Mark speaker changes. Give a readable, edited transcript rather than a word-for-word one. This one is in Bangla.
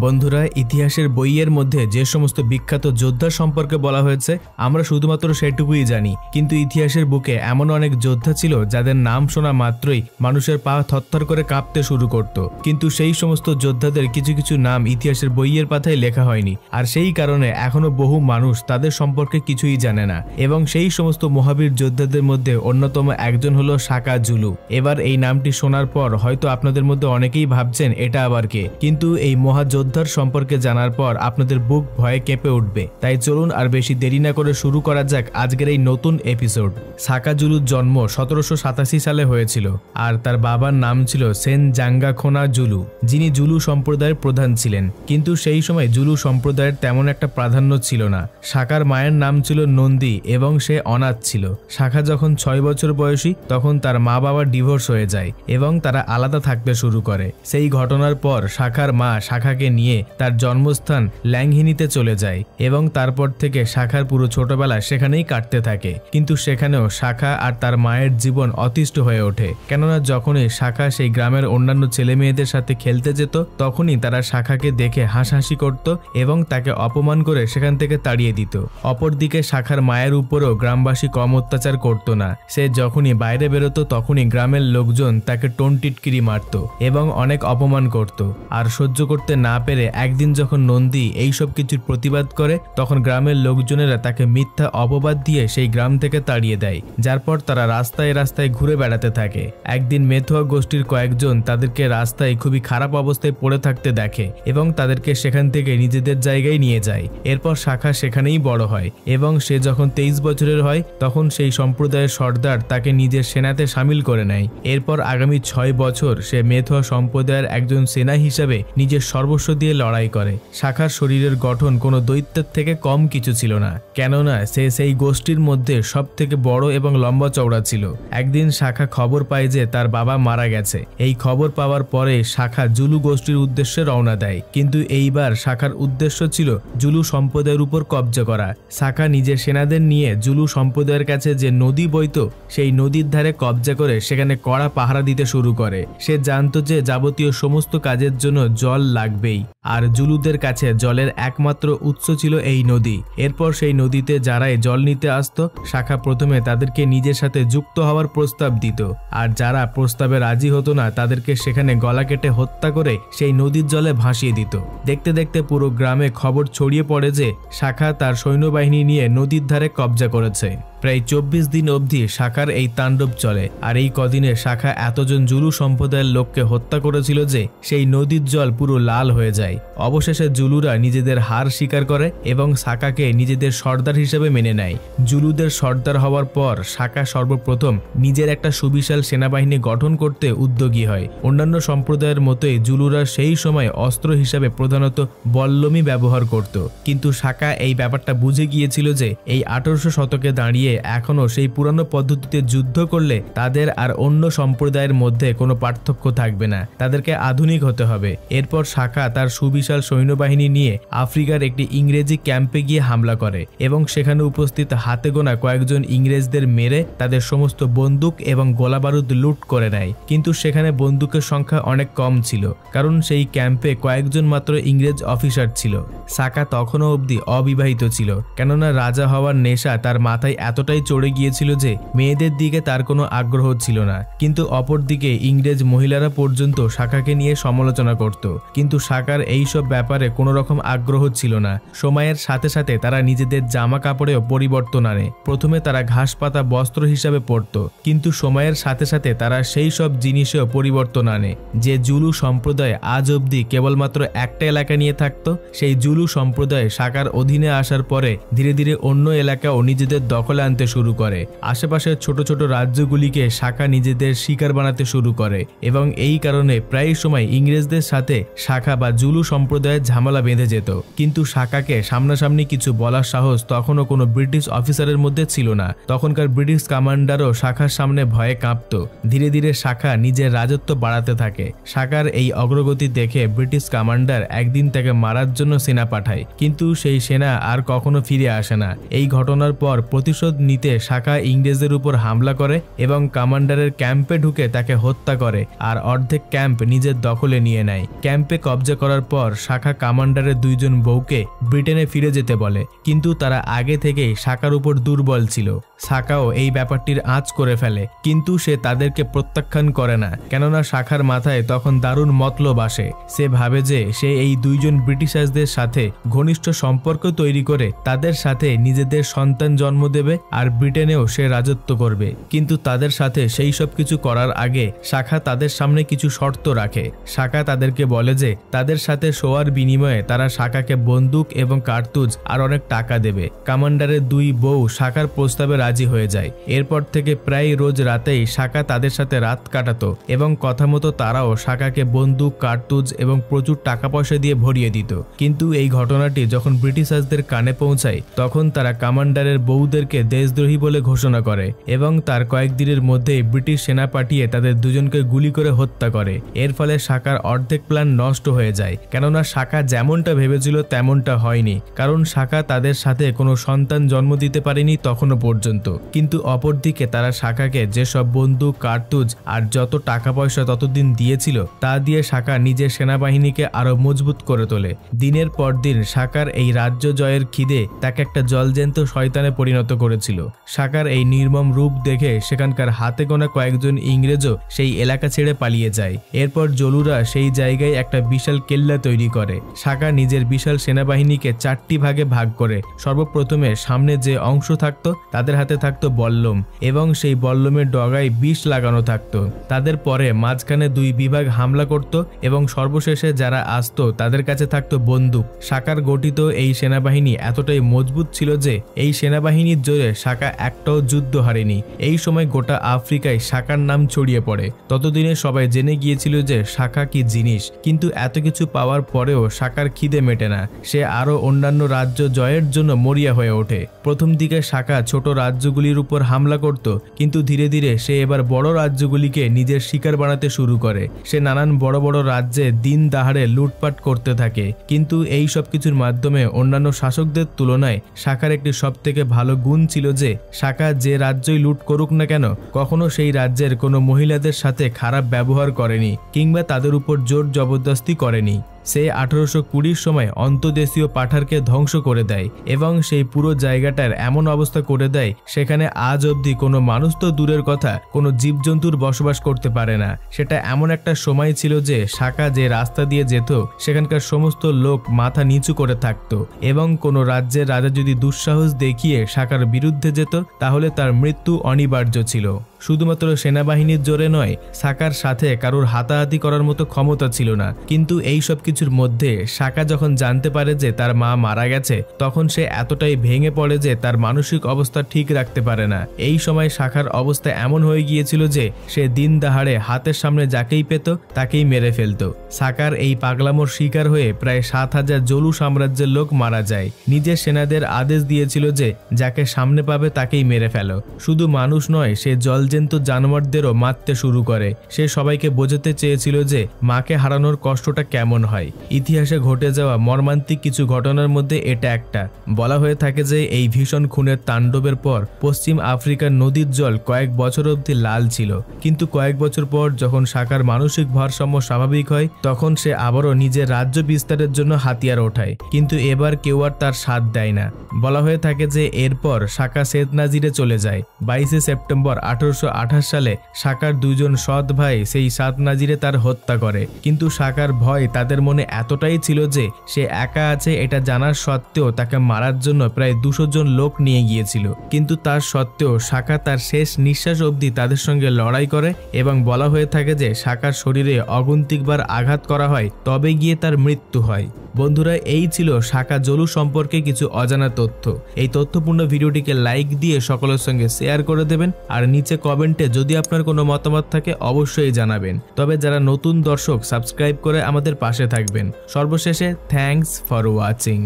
Speaker 1: বন্ধুরা, ইতিহাসের বইয়ের মধ্যে যে সমস্ত বিখ্যাত যোদ্ধা সম্পর্কে বলা হয়েছে আমরা শুধুমাত্র সেটুকুই জানি, কিন্তু ইতিহাসের বুকে এমন অনেক যোদ্ধা ছিল যাদের নাম শোনা মাত্রই মানুষের পা থরথর করে কাঁপতে শুরু করত। কিন্তু সেই সমস্ত যোদ্ধাদের কিছু কিছু নাম ইতিহাসের বইয়ের পাতায় লেখা হয়নি, আর সেই কারণে এখনো বহু মানুষ তাদের সম্পর্কে কিছুই জানে না। এবং সেই সমস্ত মহাবীর যোদ্ধাদের মধ্যে অন্যতম একজন হলো সাকা জুলু। এবার এই নামটি শোনার পর হয়তো আপনাদের মধ্যে অনেকেই ভাবছেন এটা আবার কে, কিন্তু এই মহাযোদ্ধার সম্পর্কে জানার পর আপনাদের বুক ভয়ে কেঁপে উঠবে। তাই চলুন আর বেশি দেরি না করে শুরু করা যাক আজকের এই নতুন এপিসোড। সাকা জুলুর জন্ম 1787 সালে হয়েছিল, আর তার বাবার নাম ছিল সেন জাঙ্গাখোনা জুলু, যিনি জুলু সম্প্রদায়ের প্রধান ছিলেন। কিন্তু সেই সময় জুলু সম্প্রদায়ের তেমন একটা প্রাধান্য ছিল না। সাকার মায়ের নাম ছিল নন্দী এবং সে অনাথ ছিল। সাকা যখন 6 বছর বয়সী তখন তার মা বাবার ডিভোর্স হয়ে যায় এবং তারা আলাদা থাকতে শুরু করে। সেই ঘটনার পর সাকার মা সাকাকে নিয়ে তার জন্মস্থান ল্যাংহিনিতে চলে যায় এবং তারপর থেকে সাকার পুরো ছোটবেলা সেখানেই কাটতে থাকে। কিন্তু সেখানেও সাকা আর তার মায়ের জীবন অতিষ্ঠ হয়ে ওঠে, কেননা যখনই সাকা সেই গ্রামের অন্যান্য ছেলে মেয়েদের সাথে খেলতে যেত তখনই তারা সাকাকে দেখে হাসাহাসি করত এবং তাকে অপমান করে সেখান থেকে তাড়িয়ে দিত। অপরদিকে সাকার মায়ের উপরেও গ্রামবাসী কম অত্যাচার করত না। সে যখনই বাইরে বেরোতো তখনই গ্রামের লোকজন তাকে টোনটিটকিরি মারত এবং অনেক অপমান করত। আর সহ্য করতে না পেরে একদিন যখন নন্দী এইসব কিছুর প্রতিবাদ করে তখন গ্রামের লোকজনেরা তাকে মিথ্যা অপবাদ দিয়ে সেই গ্রাম থেকে তাড়িয়ে দেয়, যার পর তারা রাস্তায় রাস্তায় ঘুরে বেড়াতে থাকে। একদিন মেথুয়া গোষ্ঠীর কয়েকজন তাদেরকে রাস্তায় খুবই খারাপ অবস্থায় পড়ে থাকতে দেখে এবং তাদেরকে সেখান থেকে নিজেদের জায়গায় নিয়ে যায়। এরপর সাকা সেখানেই বড় হয় এবং সে যখন 23 বছরের হয় তখন সেই সম্প্রদায়ের সর্দার তাকে নিজের সেনাতে সামিল করে নেয়। এরপর আগামী 6 বছর সে মেথুয়া সম্প্রদায়ের একজন সেনা হিসাবে নিজের সর্বস্ব দিয়ে লড়াই করে। সাকার শরীরের গঠন কোনো দৈত্যের থেকে কম কিছু ছিল না, কেননা সে সেই গোষ্ঠীর মধ্যে সব থেকে বড় এবং লম্বা চওড়া ছিল। একদিন সাকা খবর পায় যে তার বাবা মারা গেছে। এই খবর পাওয়ার পরে সাকা জুলু গোষ্ঠীর উদ্দেশ্যে রওনা দেয়, কিন্তু এইবার সাকার উদ্দেশ্য ছিল জুলু সম্প্রদায়ের উপর কব্জা করা। সাকা নিজের সেনাদের নিয়ে জুলু সম্প্রদায়ের কাছে যে নদী বইত সেই নদীর ধারে কব্জা করে সেখানে কড়া পাহারা দিতে শুরু করে। সে জানত যে যাবতীয় সমস্ত কাজের জন্য জল লাগবেই, আর জুলুদের কাছে জলের একমাত্র উৎস ছিল এই নদী। এরপর সেই নদীতে যারাই জল নিতে আসতো সাকা প্রথমে তাদেরকে নিজের সাথে যুক্ত হওয়ার প্রস্তাব দিত, আর যারা প্রস্তাবে রাজি হতো না তাদেরকে সেখানে গলা কেটে হত্যা করে সেই নদীর জলে ভাসিয়ে দিত। দেখতে দেখতে পুরো গ্রামে খবর ছড়িয়ে পড়ে যে সাকা তার সৈন্যবাহিনী নিয়ে নদীর ধারে কব্জা করেছে। প্রায় 24 দিন অবধি সাকার এই তাণ্ডব চলে, আর এই কদিনে সাকা এতজন জুলু সম্প্রদায়ের লোককে হত্যা করেছিল যে সেই নদীর জল পুরো লাল হয়ে যায়। অবশেষে জুলুরা নিজেদের হার স্বীকার করে এবং সাকাকে নিজেদের সর্দার হিসেবে মেনে নেয়। জুলুদের সর্দার হওয়ার পর সাকা সর্বপ্রথম নিজের একটা সুবিশাল সেনাবাহিনী গঠন করতে উদ্যোগী হয়। অন্যান্য সম্প্রদায়ের মতোই জুলুরা সেই সময় অস্ত্র হিসাবে প্রধানত বল্লমী ব্যবহার করত, কিন্তু সাকা এই ব্যাপারটা বুঝে গিয়েছিল যে এই 1800 শতকে দাঁড়িয়ে এখনো সেই পুরানো পদ্ধতিতে যুদ্ধ করলে তাদের আর অন্য সম্প্রদায়ের মধ্যে কোনো পার্থক্য থাকবে না, তাদেরকে আধুনিক হতে হবে। এরপর সাকা তার সুবিশাল সৈন্যবাহিনী নিয়ে আফ্রিকার একটি ইংরেজি ক্যাম্পে গিয়ে হামলা করে এবং সেখানে উপস্থিত হাতে গোনা কয়েকজন ইংরেজদের মেরে তাদের সমস্ত বন্দুক এবং গোলাবারুদ লুট করে নেয়। কিন্তু সেখানে বন্দুকের সংখ্যা অনেক কম ছিল, কারণ সেই ক্যাম্পে কয়েকজন মাত্র ইংরেজ অফিসার ছিল। সাকা তখনও অবধি অবিবাহিত ছিল, কেননা রাজা হওয়ার নেশা তার মাথায় এতটাই চড়ে গিয়েছিল যে মেয়েদের দিকে তার কোনো আগ্রহ ছিল না। কিন্তু অপরদিকে ইংরেজ মহিলারা পর্যন্ত সাকাকে নিয়ে সমালোচনা করত, কিন্তু সাকার এইসব ব্যাপারে কোনো রকম আগ্রহ ছিল না। সময়ের সাথে সাথে তারা নিজেদের জামা কাপড়েও পরিবর্তন আনে। প্রথমে তারা ঘাস পাতা বস্ত্র হিসাবে পরত, কিন্তু সময়ের সাথে সাথে তারা সেই সব জিনিসেও পরিবর্তন আনে। যে জুলু সম্প্রদায় আজ অবধি কেবলমাত্র একটা এলাকা নিয়ে থাকতো, সেই জুলু সম্প্রদায় সাকার অধীনে আসার পরে ধীরে ধীরে অন্য এলাকাও নিজেদের দখলে আনতে শুরু করে। আশেপাশের ছোট ছোট রাজ্যগুলিকে সাকা নিজেদের শিকার বানাতে শুরু করে এবং এই কারণে প্রায় সময় ইংরেজদের সাথে সাকা বা জুলু সম্প্রদায়ের ঝামেলা বেঁধে যেত। কিন্তু সাকাকে সামনাসামনি কিছু বলার সাহস তখনও কোনো ব্রিটিশ অফিসারের মধ্যে ছিল না। তখনকার ব্রিটিশ কমান্ডারও সাকার সামনে ভয়ে কাঁপত। ধীরে ধীরে সাকা নিজের রাজত্ব বাড়াতে থাকে। সাকার এই অগ্রগতি দেখে ব্রিটিশ কমান্ডার একদিন তাকে মারার জন্য সেনা পাঠায়, কিন্তু সেই সেনা আর কখনো ফিরে আসে না। এই ঘটনার পর প্রতিশোধ নিতে সাকা ইংরেজদের উপর হামলা করে এবং কমান্ডারের ক্যাম্পে ঢুকে তাকে হত্যা করে আর অর্ধেক ক্যাম্প নিজের দখলে নিয়ে নেয়। ক্যাম্পে কবজা করার পর শাখা কমান্ডারের দুইজন বউকে ব্রিটেনে ফিরে যেতে বলে, কিন্তু তারা আগে থেকেই শাখার উপর দুর্বল ছিল। শাখাও এই ব্যাপারটির আঁচ করে ফেলে, কিন্তু সে তাদেরকে প্রত্যাখ্যান করে না, কেননা শাখার মাথায় তখন দারুণ মতলব আসে। সে ভাবে যে সে এই দুইজন ব্রিটিশারদের সাথে ঘনিষ্ঠ সম্পর্ক তৈরি করে তাদের সাথে নিজেদের সন্তান জন্ম দেবে আর ব্রিটেনেও সে রাজত্ব করবে। কিন্তু তাদের সাথে সেই সব কিছু করার আগে শাখা তাদের সামনে কিছু শর্ত রাখে। শাখা তাদেরকে বলে যে তাদের সাথে শোয়ার বিনিময়ে তারা শাখাকে বন্দুক এবং কার্তুজ আর অনেক টাকা দেবে। কমান্ডারের দুই বউ শাখার প্রস্তাবে রাজি হয়ে যায়। এরপর থেকে প্রায় রোজ রাতেই শাখা তাদের সাথে রাত কাটাতো এবং কথা মতো তারাও শাখাকে বন্দুক, কার্তুজ এবং প্রচুর টাকা পয়সা দিয়ে ভরিয়ে দিত। কিন্তু এই ঘটনাটি যখন ব্রিটিশারদের কানে পৌঁছায় তখন তারা কমান্ডারের বউদেরকে দেশদ্রোহী বলে ঘোষণা করে এবং তার কয়েকদিনের মধ্যেই ব্রিটিশ সেনা পাঠিয়ে তাদের দুজনকে গুলি করে হত্যা করে। এর ফলে শাখার অর্ধেক প্ল্যান নষ্ট হয়ে যায়, কেননা শাখা যেমনটা ভেবেছিল তেমনটা হয়নি, কারণ শাখা তাদের সাথে কোনো সন্তান জন্ম দিতে পারেনি তখনও পর্যন্ত। কিন্তু অপরদিকে তারা শাখাকে যেসব বন্দুক, কার্তুজ আর যত টাকা পয়সা ততদিন দিয়েছিল তা দিয়ে শাখা নিজের সেনাবাহিনীকে আরো মজবুত করে তোলে। দিনের পর দিন শাখার এই রাজ্য জয়ের খিদে তাকে একটা জলজ্যান্ত শয়তানে পরিণত করেছিল। শাখার এই নির্মম রূপ দেখে সেখানকার হাতে গোনা কয়েকজন ইংরেজও সেই এলাকা ছেড়ে পালিয়ে যায়। এরপর জলুরা সেই জায়গায় একটা বিশাল কেল্লা তৈরি করে। শাখা নিজের বিশাল সেনাবাহিনীকে 4টি ভাগে ভাগ করে। সর্বপ্রথমে সামনে যে অংশ থাকতো তাদের হাতে থাকতো বল্লম এবং সেই বল্লমের ডগায় বিষ লাগানো থাকতো। তাদের পরে মাঝখানে 2 বিভাগ হামলা করত এবং সর্বশেষে যারা আসতো তাদের কাছে থাকতো বন্দুক। শাখার গঠিত এই সেনাবাহিনী এতটাই মজবুত ছিল যে এই সেনাবাহিনীর জোরে শাখা একটাও যুদ্ধ হারেনি। এই সময় গোটা আফ্রিকায় শাখার নাম ছড়িয়ে পড়ে। ততদিনে সবাই জেনে গিয়েছিল যে শাখা কি জিনিস, কিন্তু এত কিছু পাওয়ার পরেও শাখার খিদে মেটে না। সে আরো অন্যান্য রাজ্য জয়ের জন্য মরিয়া হয়ে ওঠে। প্রথম দিকে শাখা ছোট রাজ্যগুলির উপর হামলা করত, কিন্তু ধীরে ধীরে সে এবার বড় রাজ্যগুলিকে নিজের শিকার বানাতে শুরু করে। সে নানান বড় বড় রাজ্যে দিন দাহাড়ে লুটপাট করতে থাকে, কিন্তু এই সব কিছুর মাধ্যমে অন্যান্য শাসকদের তুলনায় শাখার একটি সবথেকে ভালো গুণ ছিল যে শাখা যে রাজ্যই লুট করুক না কেন কখনো সেই রাজ্যের কোনো মহিলাদের সাথে খারাপ ব্যবহার করেনি কিংবা তাদের উপর জোর জবরদস্তি করেনি। সে 1820 সময় অন্তদেশীয় পাঠারকে ধ্বংস করে দেয় এবং সেই পুরো জায়গাটার এমন অবস্থা করে দেয় সেখানে আজ অবধি কোনো মানুষ তো দূরের কথা কোনো জীবজন্তুর বসবাস করতে পারে না। সেটা এমন একটা সময় ছিল যে শাখা যে রাস্তা দিয়ে যেত সেখানকার সমস্ত লোক মাথা নিচু করে থাকতো এবং কোনো রাজ্যের রাজা যদি দুঃসাহস দেখিয়ে শাখার বিরুদ্ধে যেত তাহলে তার মৃত্যু অনিবার্য ছিল। শুধুমাত্র সেনাবাহিনীর জোরে নয়, শাখার সাথে কারোর হাতাহাতি করার মতো ক্ষমতা ছিল না। কিন্তু এই সব কিছুর মধ্যে শাখা যখন জানতে পারে যে তার মা মারা গেছে তখন সে এতটাই ভেঙে পড়ে যে তার মানসিক অবস্থা ঠিক রাখতে পারে না। এই সময় শাখার অবস্থা এমন হয়ে গিয়েছিল যে সে দিন দাহাড়ে হাতের সামনে যাকেই পেত তাকেই মেরে ফেলত। শাখার এই পাগলামোর শিকার হয়ে প্রায় 7000 জলু সাম্রাজ্যের লোক মারা যায়। নিজের সেনাদের আদেশ দিয়েছিল যে যাকে সামনে পাবে তাকেই মেরে ফেলো। শুধু মানুষ নয়, সে জলজ্যান্ত জানোয়ারদেরও মারতে শুরু করে। সে সবাইকে বোঝাতে চেয়েছিল যে মাকে হারানোর কষ্টটা কেমন হয়। ইতিহাসে ঘটে যাওয়া মর্মান্তিক কিছু ঘটনার মধ্যে এটা একটা। বলা হয়ে থাকে যে এই ভীষণ খুনের তাণ্ডবের পর পশ্চিম আফ্রিকার নদীর জল কয়েক বছর অবধি লাল ছিল, কিন্তু কয়েক বছর পর যখন শাখার মানসিক ভারসাম্য স্বাভাবিক হয় তখন সে আবারও নিজের রাজ্য বিস্তারের জন্য হাতিয়ার ওঠায়, কিন্তু এবার কেউ আর তার সাথ দেয় না। বলা হয়ে থাকে যে এরপর শাখা সেত নাজিরে চলে যায়। 22শে সেপ্টেম্বর 1828 সালে শাখার 2 জন সৎ ভাই সেই সাত নাজিরে তার হত্যা করে, কিন্তু শাখার ভয় তাদের মনে এতটাই ছিল যে সে একা আছে এটা জানার সত্ত্বেও তাকে মারার জন্য প্রায় 200 জন লোক নিয়ে গিয়েছিল। কিন্তু তার সত্ত্বেও শাখা তার শেষ নিঃশ্বাস অবধি তাদের সঙ্গে লড়াই করে এবং বলা হয়ে থাকে যে শাখার শরীরে অগন্তিকবার আঘাত করা হয় তবে গিয়ে তার মৃত্যু হয়। বন্ধুরা, এই ছিল শাখা জলু সম্পর্কে কিছু অজানা তথ্য। এই তথ্যপূর্ণ ভিডিওটিকে লাইক দিয়ে সকলের সঙ্গে শেয়ার করে দেবেন আর নিচে কমেন্টে যদি আপনার কোনো মতামত থাকে অবশ্যই জানাবেন। তবে যারা নতুন দর্শক সাবস্ক্রাইব করে আমাদের পাশে থাকবেন। সর্বশেষে থ্যাঙ্কস ফর ওয়াচিং।